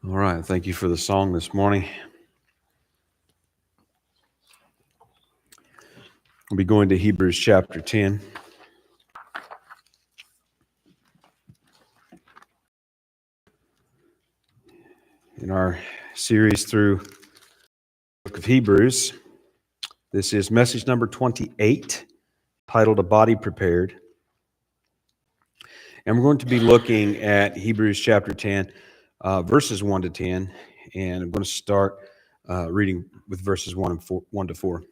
All right, thank you for the song this morning. We'll be going to Hebrews chapter 10. In our series through the book of Hebrews, this is message number 28, titled A Body Prepared. And we're going to be looking at Hebrews chapter 10, verses 1 to 10. And I'm going to start reading with verses 1 to 4.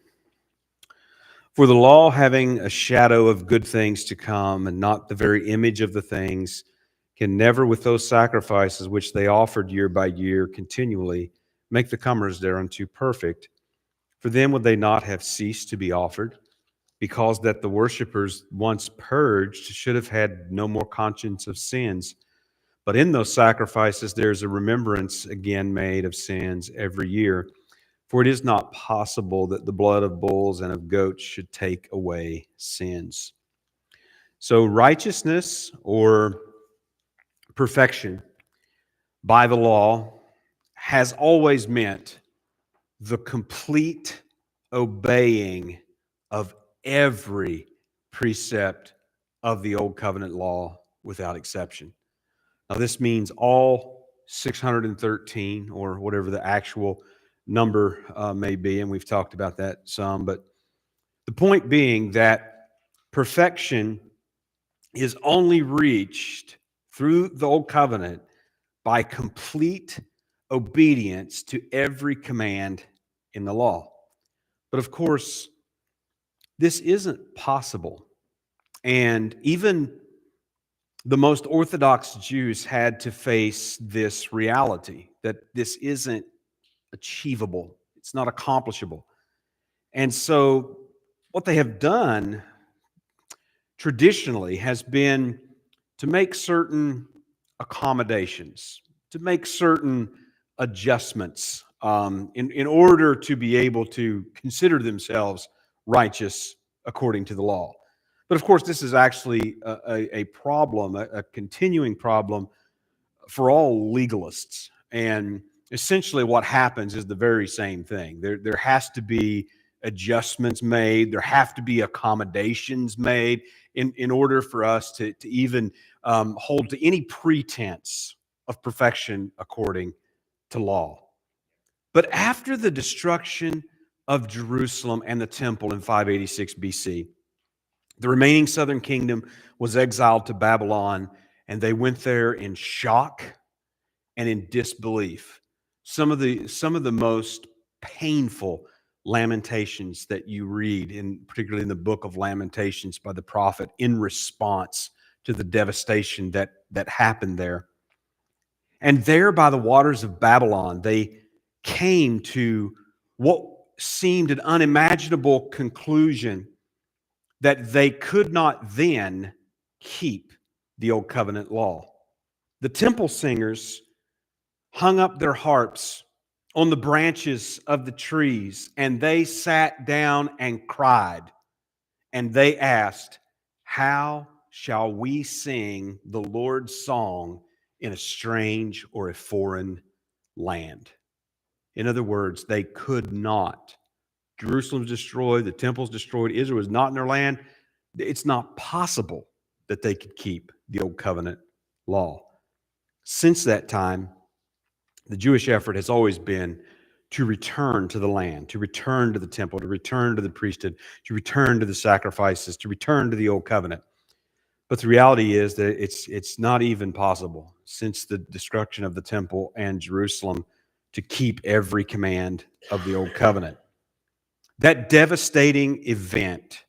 For the law, having a shadow of good things to come, and not the very image of the things, can never, with those sacrifices which they offered year by year continually, make the comers thereunto perfect. For then would they not have ceased to be offered, because that the worshippers once purged should have had no more conscience of sins. But in those sacrifices there is a remembrance again made of sins every year. For it is not possible that the blood of bulls and of goats should take away sins. So righteousness or perfection by the law has always meant the complete obeying of every precept of the Old Covenant law without exception. Now, this means all 613 or whatever the actual number may be, and we've talked about that some, but the point being that perfection is only reached through the Old Covenant by complete obedience to every command in the law. But of course, this isn't possible. And even the most Orthodox Jews had to face this reality that this isn't achievable, it's not accomplishable. And so, what they have done traditionally has been to make certain accommodations, to make certain adjustments in order to be able to consider themselves righteous according to the law. But of course, this is actually a problem, a continuing problem for all legalists. And essentially, what happens is the very same thing. There has to be adjustments made, there have to be accommodations made in order for us to even hold to any pretense of perfection according to law. But after the destruction of Jerusalem and the temple in 586 BC, the remaining southern kingdom was exiled to Babylon, and they went there in shock and in disbelief. Some of the most painful lamentations that you read, particularly in the book of Lamentations by the prophet, in response to the devastation that happened there. And there by the waters of Babylon, they came to what seemed an unimaginable conclusion that they could not then keep the Old Covenant law. The temple singers hung up their harps on the branches of the trees, and they sat down and cried, and they asked, "How shall we sing the Lord's song in a strange or a foreign land?" In other words, they could not. Jerusalem's destroyed, the temple's destroyed, Israel is not in their land. It's not possible that they could keep the Old Covenant law. Since that time, the Jewish effort has always been to return to the land, to return to the temple, to return to the priesthood, to return to the sacrifices, to return to the Old Covenant. But the reality is that it's not even possible since the destruction of the temple and Jerusalem to keep every command of the Old Covenant. That devastating event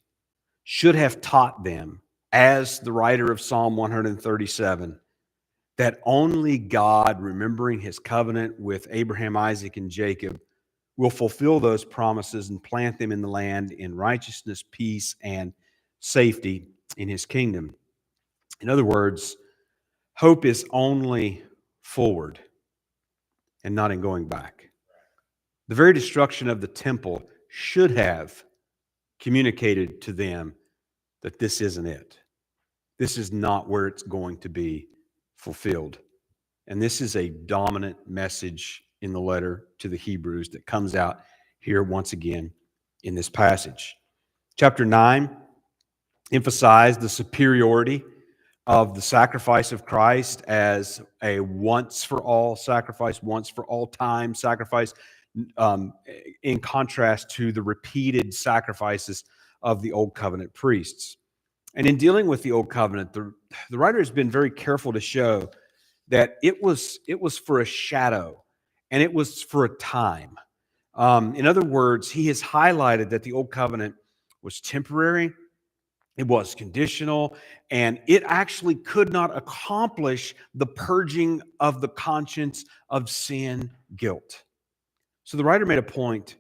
should have taught them, as the writer of Psalm 137, that only God, remembering his covenant with Abraham, Isaac, and Jacob, will fulfill those promises and plant them in the land in righteousness, peace, and safety in his kingdom. In other words, hope is only forward and not in going back. The very destruction of the temple should have communicated to them that this isn't it. This is not where it's going to be fulfilled. And this is a dominant message in the letter to the Hebrews that comes out here once again in this passage. Chapter 9 emphasized the superiority of the sacrifice of Christ as a once-for-all sacrifice, once-for-all-time sacrifice, in contrast to the repeated sacrifices of the Old Covenant priests. And in dealing with the Old Covenant, the writer has been very careful to show that it was for a shadow and it was for a time. In other words, he has highlighted that the Old Covenant was temporary, it was conditional, and it actually could not accomplish the purging of the conscience of sin, guilt. So the writer made a point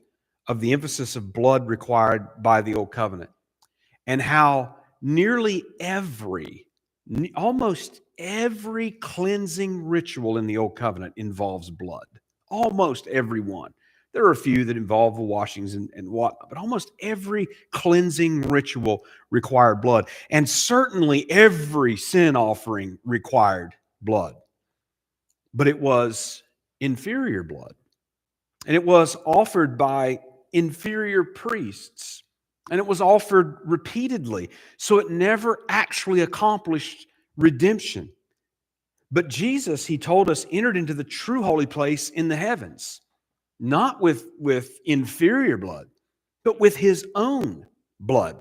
of the emphasis of blood required by the Old Covenant and how almost every cleansing ritual in the Old Covenant involves blood. Almost every one. There are a few that involve the washings and whatnot, but almost every cleansing ritual required blood. And certainly every sin offering required blood. But it was inferior blood. And it was offered by inferior priests. And it was offered repeatedly. So it never actually accomplished redemption. But Jesus, he told us, entered into the true holy place in the heavens. Not with inferior blood, but with his own blood.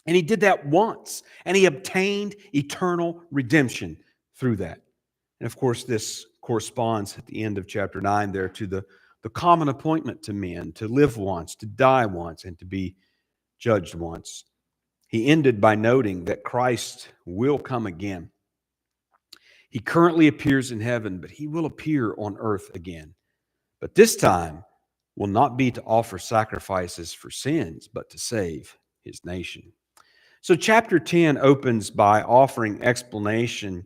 And he did that once, and he obtained eternal redemption through that. And of course, this corresponds at the end of chapter 9 there to the common appointment to men, to live once, to die once, and to be judged once. He ended by noting that Christ will come again. He currently appears in heaven, but he will appear on earth again. But this time will not be to offer sacrifices for sins, but to save his nation. So chapter 10 opens by offering explanation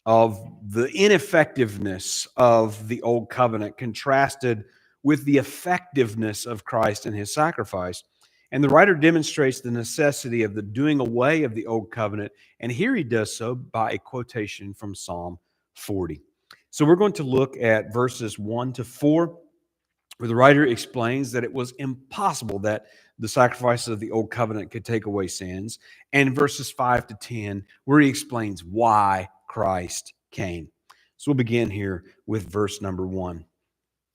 of the ineffectiveness of the Old Covenant contrasted with the effectiveness of Christ and his sacrifice. And the writer demonstrates the necessity of the doing away of the Old Covenant. And here he does so by a quotation from Psalm 40. So we're going to look at verses 1 to 4, where the writer explains that it was impossible that the sacrifices of the Old Covenant could take away sins, and verses 5 to 10, where he explains why Christ came. So we'll begin here with verse number 1.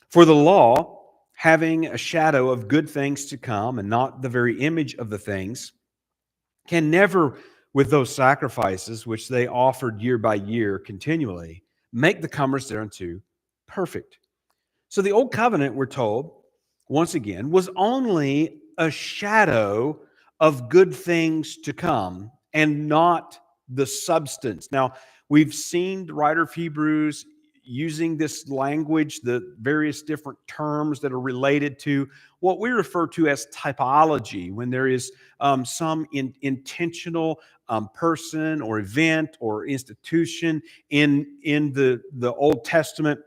For the law, having a shadow of good things to come, and not the very image of the things, can never, with those sacrifices which they offered year by year continually, make the comers thereunto perfect. So the Old Covenant, we're told, once again, was only a shadow of good things to come and not the substance. Now, we've seen the writer of Hebrews using this language, the various different terms that are related to what we refer to as typology, when there is some intentional person or event or institution in the Old Testament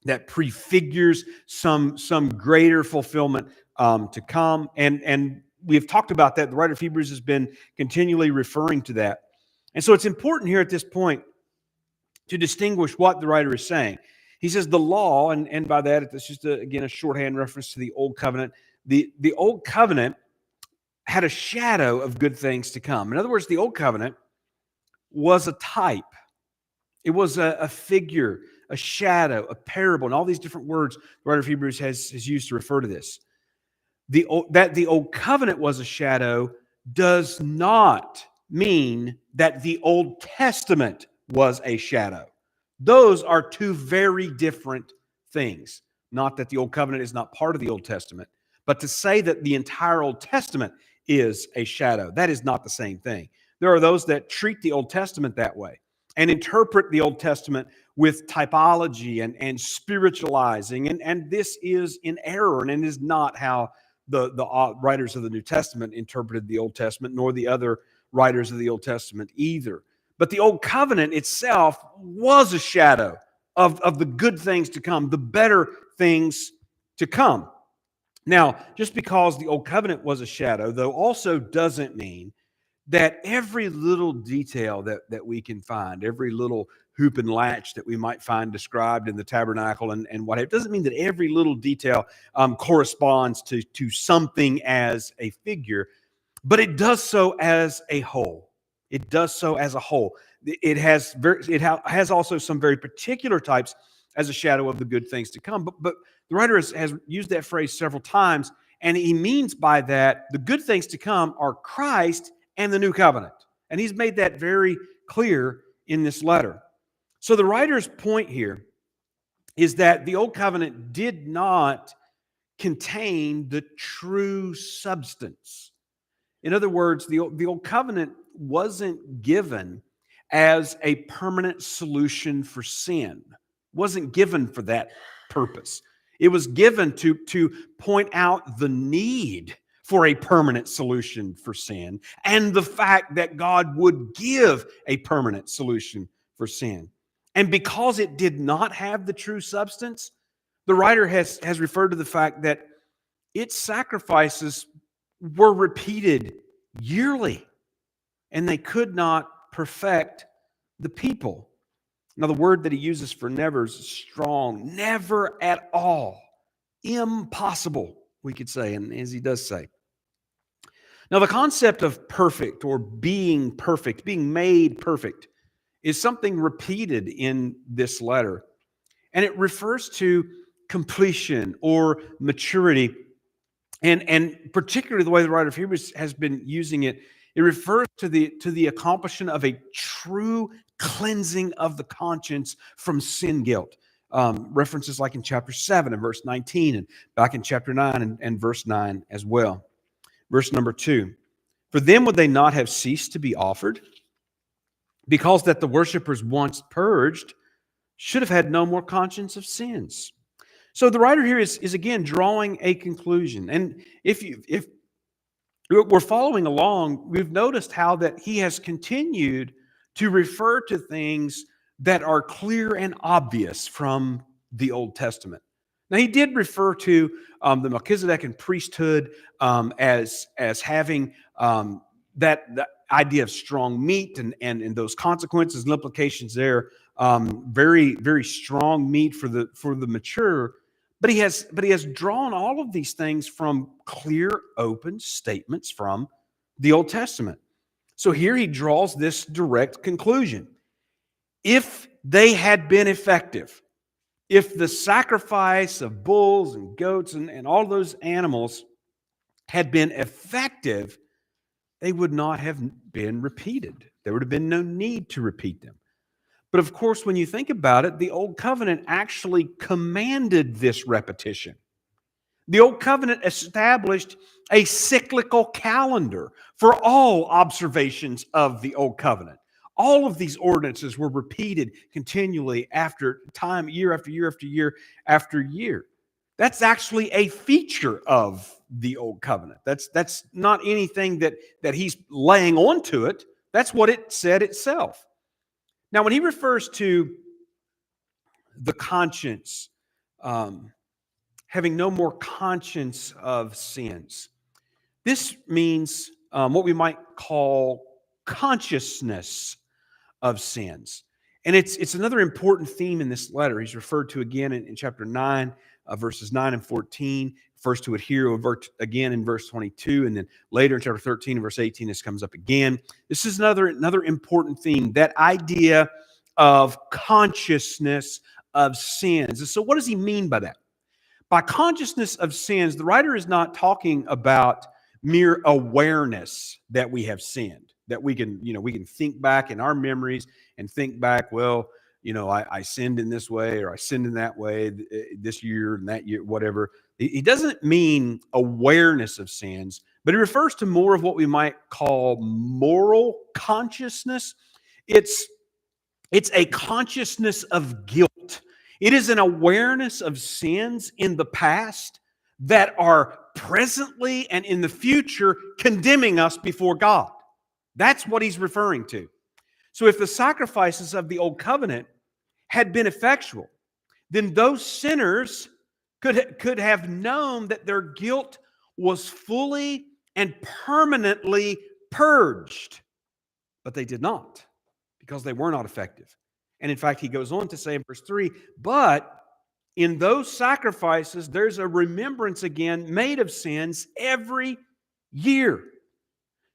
that prefigures some greater fulfillment to come. And we've talked about that. The writer of Hebrews has been continually referring to that. And so it's important here at this point to distinguish what the writer is saying. He says the law, and by that, it's just, again, a shorthand reference to the Old Covenant. The Old Covenant had a shadow of good things to come. In other words, the Old Covenant was a type. It was a figure, a shadow, a parable, and all these different words the writer of Hebrews has used to refer to this. That the Old Covenant was a shadow does not mean that the Old Testament was a shadow. Those are two very different things. Not that the Old Covenant is not part of the Old Testament, but to say that the entire Old Testament is a shadow, that is not the same thing. There are those that treat the Old Testament that way and interpret the Old Testament with typology and spiritualizing, and this is in error and is not how the writers of the New Testament interpreted the Old Testament, nor the other writers of the Old Testament either. But the Old Covenant itself was a shadow of the good things to come, the better things to come. Now, just because the Old Covenant was a shadow, though, also doesn't mean that every little detail that we can find, every little hoop and latch that we might find described in the tabernacle and what, it doesn't mean that every little detail corresponds to something as a figure, but it does so as a whole. It does so as a whole. It has also some very particular types as a shadow of the good things to come. But the writer has used that phrase several times, and he means by that the good things to come are Christ and the new covenant. And he's made that very clear in this letter. So the writer's point here is that the old covenant did not contain the true substance. In other words, the old covenant wasn't given as a permanent solution for sin. It wasn't given for that purpose. It was given to point out the need for a permanent solution for sin and the fact that God would give a permanent solution for sin. And because it did not have the true substance, the writer has referred to the fact that its sacrifices were repeated yearly, and they could not perfect the people. Now, the word that he uses for never is strong. Never at all. Impossible, we could say, and as he does say. Now, the concept of perfect or being perfect, being made perfect, is something repeated in this letter. And it refers to completion or maturity. And particularly the way the writer of Hebrews has been using it, it refers to the accomplishment of a true cleansing of the conscience from sin guilt. References like in chapter 7 and verse 19, and back in chapter 9 and verse 9 as well. Verse number 2, for then would they not have ceased to be offered, because that the worshipers once purged should have had no more conscience of sins. So the writer here is again drawing a conclusion. And if we're following along, we've noticed how that he has continued to refer to things that are clear and obvious from the Old Testament. Now, he did refer to the Melchizedekan priesthood as having that idea of strong meat and those consequences and implications there. Very, very strong meat for the mature. But he has drawn all of these things from clear, open statements from the Old Testament. So here he draws this direct conclusion. If they had been effective, if the sacrifice of bulls and goats and all those animals had been effective, they would not have been repeated. There would have been no need to repeat them. But of course, when you think about it, the Old Covenant actually commanded this repetition. The Old Covenant established a cyclical calendar for all observations of the Old Covenant. All of these ordinances were repeated continually after time, year after year after year after year. That's actually a feature of the Old Covenant. That's not anything that he's laying onto it. That's what it said itself. Now, when he refers to the conscience, having no more conscience of sins, this means what we might call consciousness of sins. And it's another important theme in this letter. He's referred to again in chapter 9, verses 9 and 14. Refers to it here again in verse 22, and then later in chapter 13 and verse 18, this comes up again. This is another important theme, that idea of consciousness of sins. And so what does he mean by that? By consciousness of sins, the writer is not talking about mere awareness that we have sinned, that we can think back in our memories and think back, well, I sinned in this way, or I sinned in that way this year and that year, whatever. He doesn't mean awareness of sins, but he refers to more of what we might call moral consciousness. It's a consciousness of guilt. It is an awareness of sins in the past that are presently and in the future condemning us before God. That's what he's referring to. So if the sacrifices of the Old Covenant had been effectual, then those sinners could have known that their guilt was fully and permanently purged, but they did not, because they were not effective. And in fact, he goes on to say in verse 3, but in those sacrifices, there's a remembrance again made of sins every year.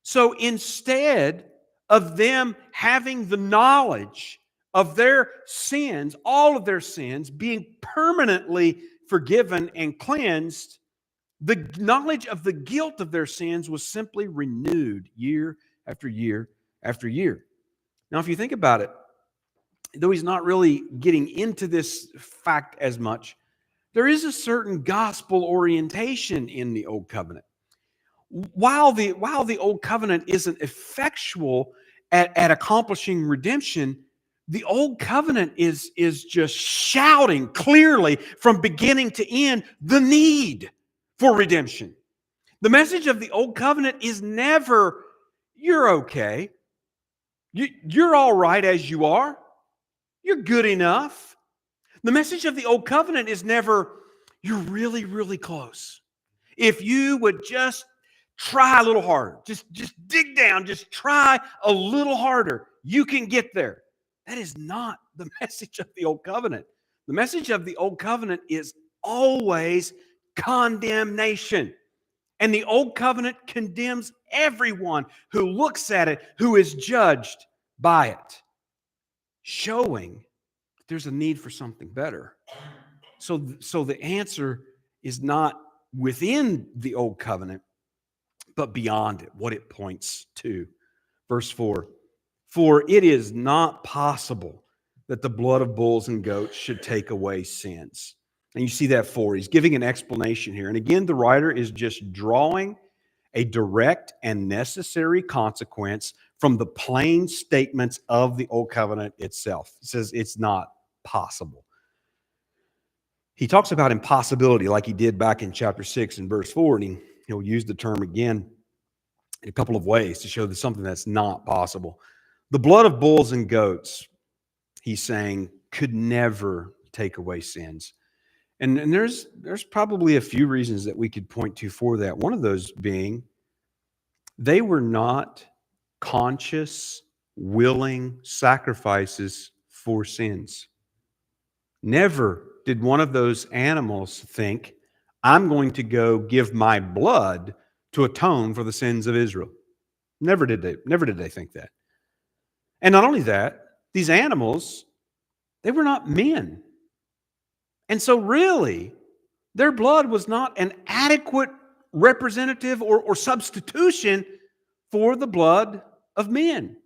So instead of them having the knowledge of their sins, all of their sins, being permanently forgiven and cleansed, the knowledge of the guilt of their sins was simply renewed year after year after year. Now, if you think about it, though he's not really getting into this fact as much, there is a certain gospel orientation in the Old Covenant. While the Old Covenant isn't effectual at accomplishing redemption, the Old Covenant is just shouting clearly from beginning to end the need for redemption. The message of the Old Covenant is never, you're okay. You're all right as you are. You're good enough. The message of the Old Covenant is never, you're really, really close. If you would just try a little harder, just dig down, just try a little harder, you can get there. That is not the message of the Old Covenant. The message of the Old Covenant is always condemnation. And the Old Covenant condemns everyone who looks at it, who is judged by it, showing that there's a need for something better. So the answer is not within the Old Covenant, but beyond it, what it points to. Verse 4, for it is not possible that the blood of bulls and goats should take away sins. And you see that he's giving an explanation here. And again, the writer is just drawing a direct and necessary consequence from the plain statements of the Old Covenant itself. He says it's not possible. He talks about impossibility like he did back in chapter 6 and verse 4, and he'll use the term again in a couple of ways to show that something that's not possible. The blood of bulls and goats, he's saying, could never take away sins. And there's probably a few reasons that we could point to for that. One of those being they were not conscious, willing sacrifices for sins. Never did one of those animals think, I'm going to go give my blood to atone for the sins of Israel. Never did they think that. And not only that, these animals, they were not men. And so really, their blood was not an adequate representative or substitution for the blood of men.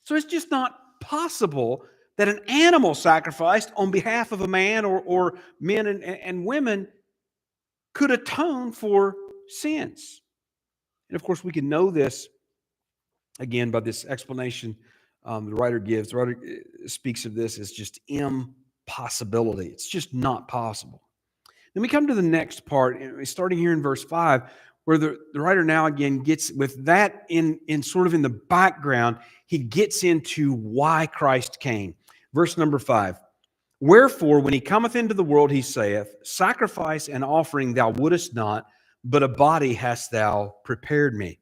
So it's just not possible that an animal sacrificed on behalf of a man or men and women could atone for sins. And of course, we can know this, again, by this explanation the writer gives. The writer speaks of this as just impossibility. It's just not possible. Then we come to the next part, starting here in verse 5, where the writer now again gets, with that in sort of in the background, he gets into why Christ came. Verse number 5, wherefore, when he cometh into the world, he saith, sacrifice and offering thou wouldest not, but a body hast thou prepared me.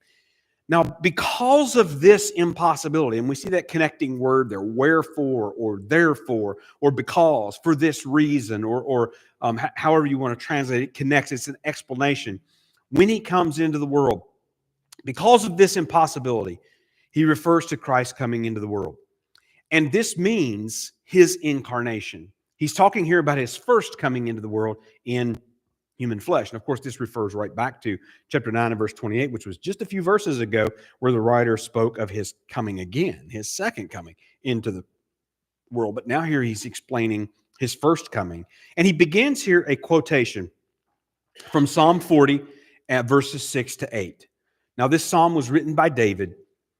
Now, because of this impossibility, and we see that connecting word there, wherefore, or therefore, or because, for this reason, or however you want to translate it, connects, it's an explanation. When he comes into the world, because of this impossibility, he refers to Christ coming into the world. And this means his incarnation. He's talking here about his first coming into the world in human flesh. And of course, this refers right back to chapter 9 and verse 28, which was just a few verses ago, where the writer spoke of his coming again, his second coming into the world. But now here he's explaining his first coming. And he begins here a quotation from Psalm 40 at verses 6 to 8. Now, this psalm was written by David,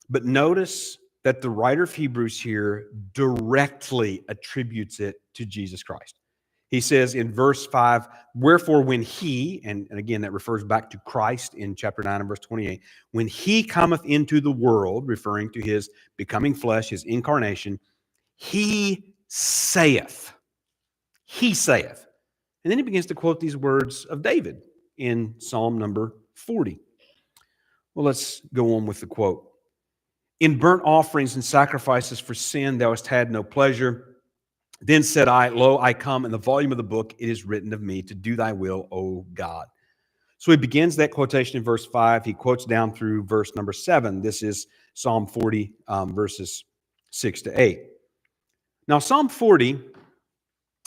but notice that the writer of Hebrews here directly attributes it to Jesus Christ. He says in verse 5, wherefore when he, and again that refers back to Christ in chapter 9 and verse 28, when he cometh into the world, referring to his becoming flesh, his incarnation, he saith. He saith. And then he begins to quote these words of David in Psalm number 40. Well, let's go on with the quote. In burnt offerings and sacrifices for sin thou hast had no pleasure. Then said I, Lo, I come, in the volume of the book it is written of me, to do thy will, O God. So he begins that quotation in verse 5. He quotes down through verse number 7. This is Psalm 40, verses 6 to 8. Now, Psalm 40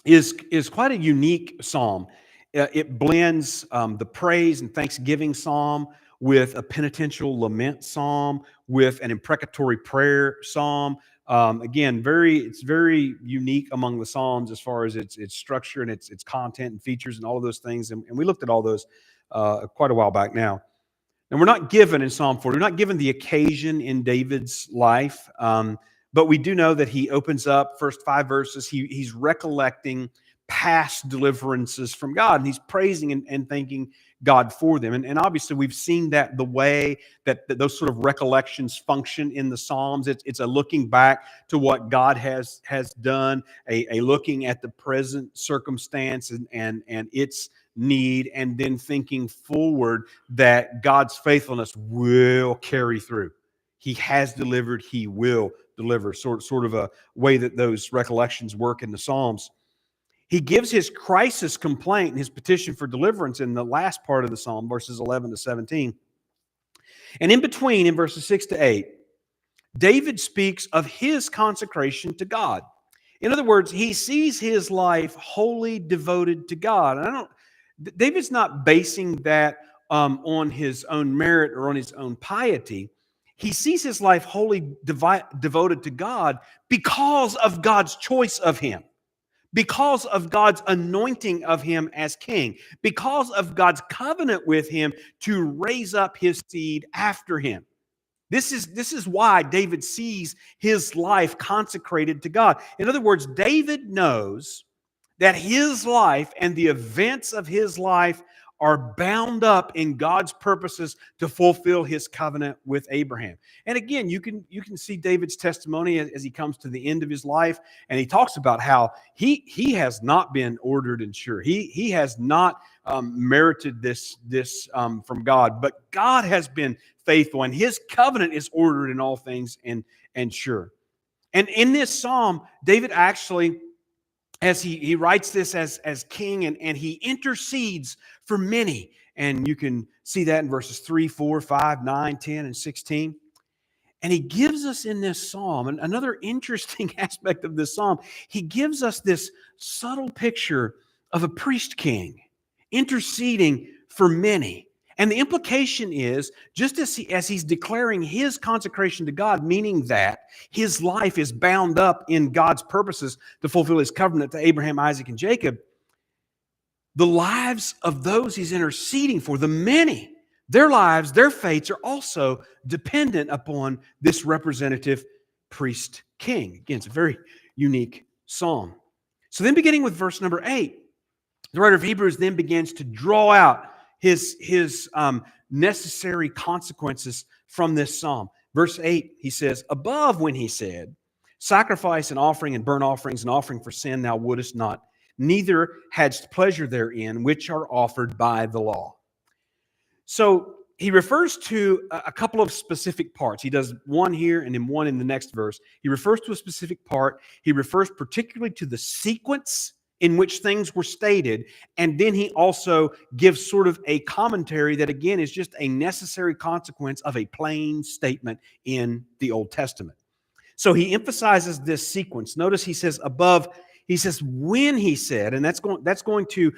is quite a unique psalm. It blends the praise and thanksgiving psalm with a penitential lament psalm, with an imprecatory prayer psalm. Again, it's very unique among the psalms as far as its structure and its content and features and all of those things. And we looked at all those quite a while back now. And we're not given in Psalm 40, we're not given the occasion in David's life, but we do know that he opens up first 5 verses. He's recollecting past deliverances from God, and he's praising and thanking God for them. And obviously, we've seen that the way that those sort of recollections function in the Psalms. It's a looking back to what God has done, a looking at the present circumstance and its need, and then thinking forward that God's faithfulness will carry through. He has delivered, he will deliver. Sort of a way that those recollections work in the Psalms. He gives his crisis complaint and his petition for deliverance in the last part of the Psalm, verses 11 to 17. And in between, in verses 6 to 8, David speaks of his consecration to God. In other words, he sees his life wholly devoted to God. And David's not basing that on his own merit or on his own piety. He sees his life wholly devoted to God because of God's choice of him, because of God's anointing of him as king, because of God's covenant with him to raise up his seed after him. This is why David sees his life consecrated to God. In other words, David knows that his life and the events of his life are bound up in God's purposes to fulfill his covenant with Abraham. And again, you can see David's testimony as he comes to the end of his life, and he talks about how he has not been ordered and sure. He has not merited this from God, but God has been faithful, and his covenant is ordered in all things and sure. And in this psalm, David actually, as he writes this as king, and he intercedes for many. And you can see that in verses 3, 4, 5, 9, 10, and 16. And he gives us in this psalm, and another interesting aspect of this psalm, he gives us this subtle picture of a priest king interceding for many. And the implication is, just as he's declaring his consecration to God, meaning that his life is bound up in God's purposes to fulfill his covenant to Abraham, Isaac, and Jacob, the lives of those he's interceding for, the many, their lives, their fates are also dependent upon this representative priest king. Again, it's a very unique psalm. So then, beginning with verse number 8, the writer of Hebrews then begins to draw out his necessary consequences from this psalm. Verse 8, he says, above when he said, sacrifice and offering and burnt offerings and offering for sin thou wouldest not, neither hadst pleasure therein, which are offered by the law. So he refers to a couple of specific parts. He does one here and then one in the next verse. He refers to a specific part. He refers particularly to the sequence in which things were stated, and then he also gives sort of a commentary that, again, is just a necessary consequence of a plain statement in the Old Testament. So he emphasizes this sequence. Notice he says above, he says when he said, and that's going to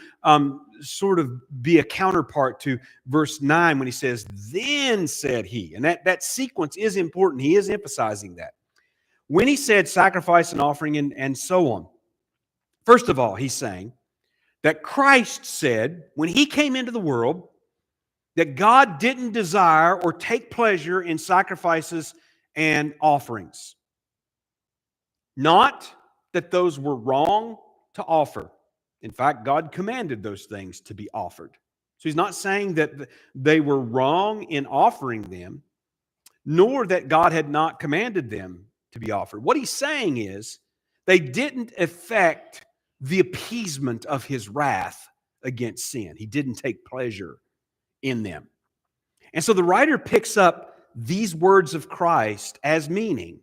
sort of be a counterpart to verse 9 when he says, then said he. And that sequence is important. He is emphasizing that. When he said sacrifice and offering and so on, first of all, he's saying that Christ said when he came into the world that God didn't desire or take pleasure in sacrifices and offerings. Not that those were wrong to offer. In fact, God commanded those things to be offered. So he's not saying that they were wrong in offering them, nor that God had not commanded them to be offered. What he's saying is they didn't affect the appeasement of his wrath against sin. He didn't take pleasure in them. And so the writer picks up these words of Christ as meaning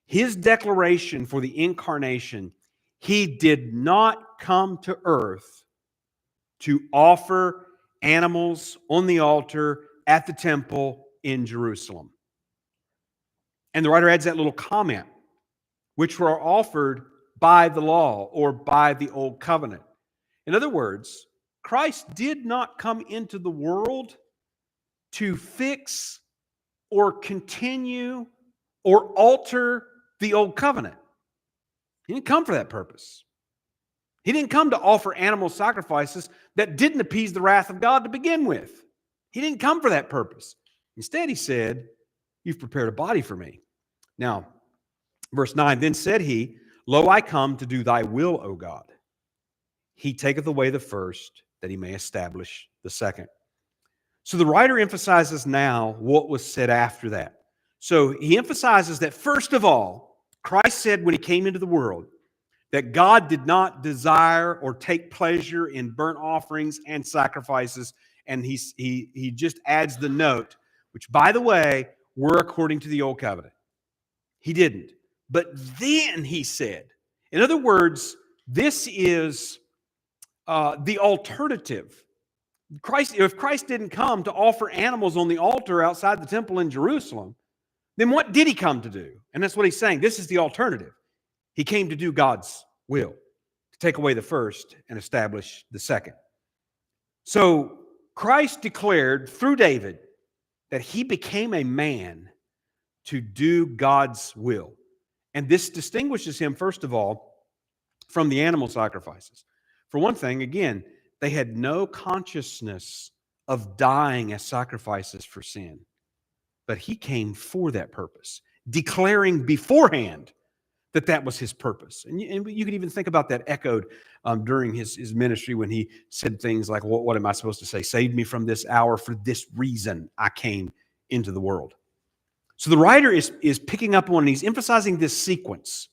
his declaration for the incarnation. He did not come to earth to offer animals on the altar at the temple in Jerusalem. And the writer adds that little comment, which were offered by the law or by the old covenant. In other words, Christ did not come into the world to fix or continue or alter the old covenant. He didn't come for that purpose. He didn't come to offer animal sacrifices that didn't appease the wrath of God to begin with. He didn't come for that purpose. Instead, he said, "You've prepared a body for me." Now, verse 9, then said he, "Lo, I come to do thy will, O God. He taketh away the first, that he may establish the second." So the writer emphasizes now what was said after that. So he emphasizes that first of all, Christ said when he came into the world that God did not desire or take pleasure in burnt offerings and sacrifices. And he just adds the note, which, by the way, were according to the old covenant. He didn't. But then he said, in other words, this is the alternative. If Christ didn't come to offer animals on the altar outside the temple in Jerusalem, then what did he come to do? And that's what he's saying. This is the alternative. He came to do God's will, to take away the first and establish the second. So Christ declared through David that he became a man to do God's will. And this distinguishes him, first of all, from the animal sacrifices. For one thing, again, they had no consciousness of dying as sacrifices for sin. But he came for that purpose, declaring beforehand that that was his purpose. And you can even think about that echoed during his ministry when he said things like, what am I supposed to say? Save me from this hour. For this reason I came into the world. So the writer is picking up on, and he's emphasizing this sequence.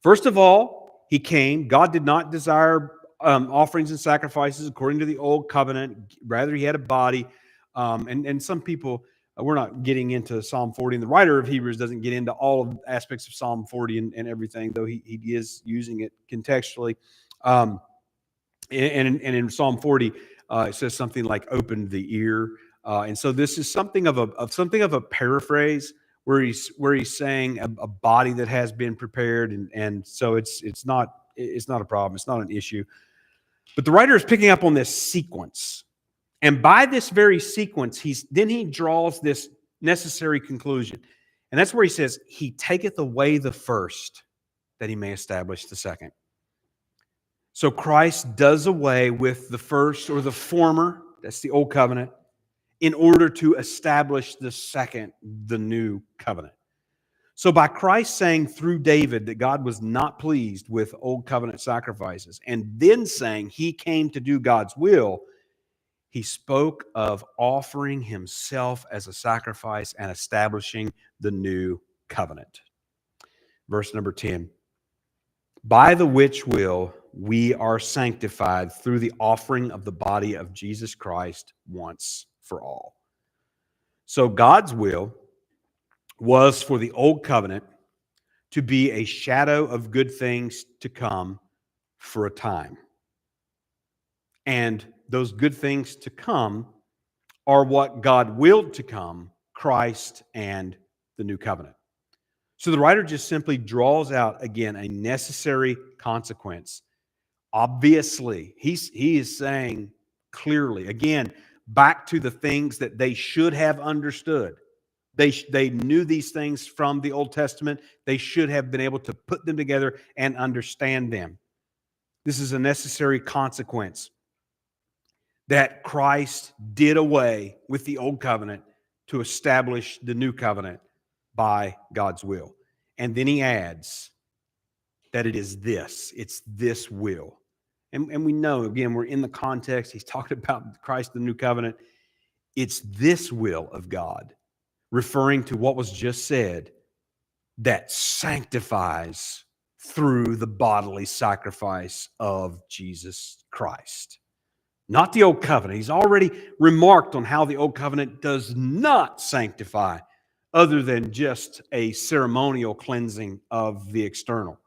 First of all, he came. God did not desire offerings and sacrifices according to the old covenant. Rather, he had a body. And some people, we're not getting into Psalm 40, and the writer of Hebrews doesn't get into all of the aspects of Psalm 40 and everything, though he is using it contextually. And in Psalm 40, it says something like "opened the ear," and so this is something of a paraphrase where he's saying a body that has been prepared, and so it's not a problem, it's not an issue. But the writer is picking up on this sequence. And by this very sequence, he draws this necessary conclusion. And that's where he says, he taketh away the first, that he may establish the second. So Christ does away with the first or the former, that's the old covenant, in order to establish the second, the new covenant. So by Christ saying through David that God was not pleased with old covenant sacrifices, and then saying he came to do God's will, he spoke of offering himself as a sacrifice and establishing the new covenant. Verse number 10. By the which will we are sanctified through the offering of the body of Jesus Christ once for all. So God's will was for the old covenant to be a shadow of good things to come for a time. And those good things to come are what God willed to come, Christ and the new covenant. So the writer just simply draws out, again, a necessary consequence. Obviously, he is saying clearly, again, back to the things that they should have understood. They knew these things from the Old Testament. They should have been able to put them together and understand them. This is a necessary consequence that Christ did away with the old covenant to establish the new covenant by God's will. And then he adds that it's this will. And we know, again, we're in the context. He's talking about Christ, the new covenant. It's this will of God, referring to what was just said, that sanctifies through the bodily sacrifice of Jesus Christ. Not the old covenant. He's already remarked on how the old covenant does not sanctify other than just a ceremonial cleansing of the external.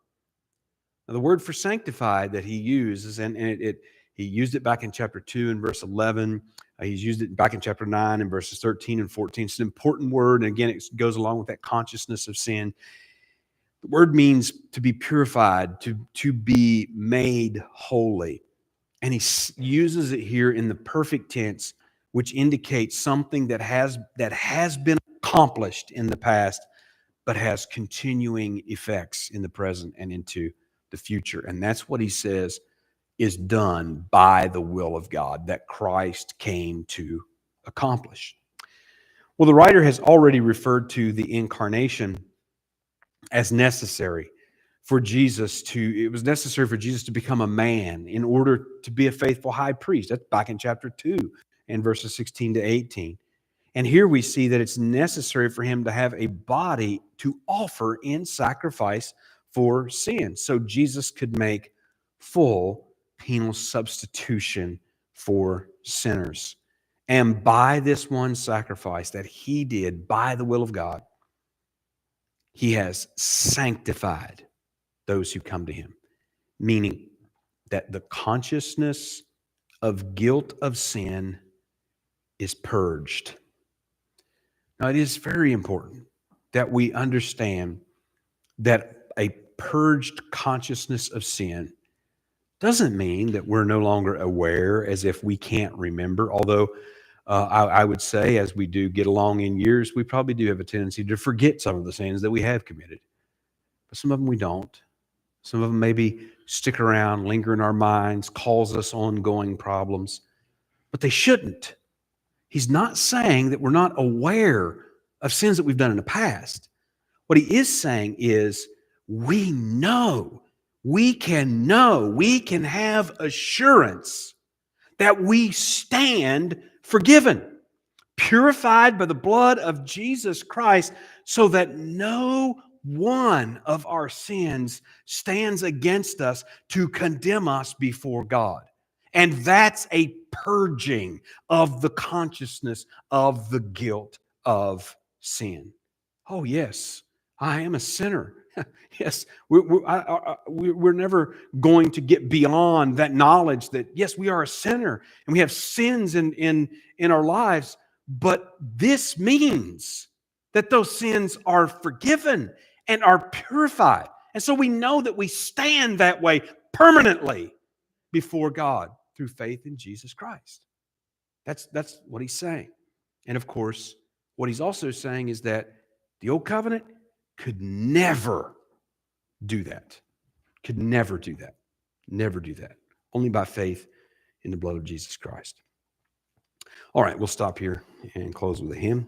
Now, the word for sanctified that he uses, he used it back in chapter 2 and verse 11. He's used it back in chapter 9 and verses 13 and 14. It's an important word, and again, it goes along with that consciousness of sin. The word means to be purified, to be made holy. And he uses it here in the perfect tense, which indicates something that has been accomplished in the past, but has continuing effects in the present and into the future. And that's what he says is done by the will of God, that Christ came to accomplish. Well, the writer has already referred to the incarnation as necessary for Jesus it was necessary for Jesus to become a man in order to be a faithful high priest. That's back in chapter 2 and verses 16 to 18. And here we see that it's necessary for him to have a body to offer in sacrifice for sin, so Jesus could make full penal substitution for sinners. And by this one sacrifice that he did by the will of God, he has sanctified those who come to him, meaning that the consciousness of guilt of sin is purged. Now, it is very important that we understand that a purged consciousness of sin doesn't mean that we're no longer aware, as if we can't remember, although I would say as we do get along in years, we probably do have a tendency to forget some of the sins that we have committed. But some of them we don't. Some of them maybe stick around, linger in our minds, cause us ongoing problems, but they shouldn't. He's not saying that we're not aware of sins that we've done in the past. What he is saying is we can have assurance that we stand forgiven, purified by the blood of Jesus Christ, so that no one of our sins stands against us to condemn us before God. And that's a purging of the consciousness of the guilt of sin. Oh, yes, I am a sinner. Yes, we're never going to get beyond that knowledge that, yes, we are a sinner and we have sins in our lives, but this means that those sins are forgiven and are purified. And so we know that we stand that way permanently before God through faith in Jesus Christ. That's what he's saying. And of course, what he's also saying is that the old covenant could never do that. Could never do that. Never do that. Only by faith in the blood of Jesus Christ. All right, we'll stop here and close with a hymn.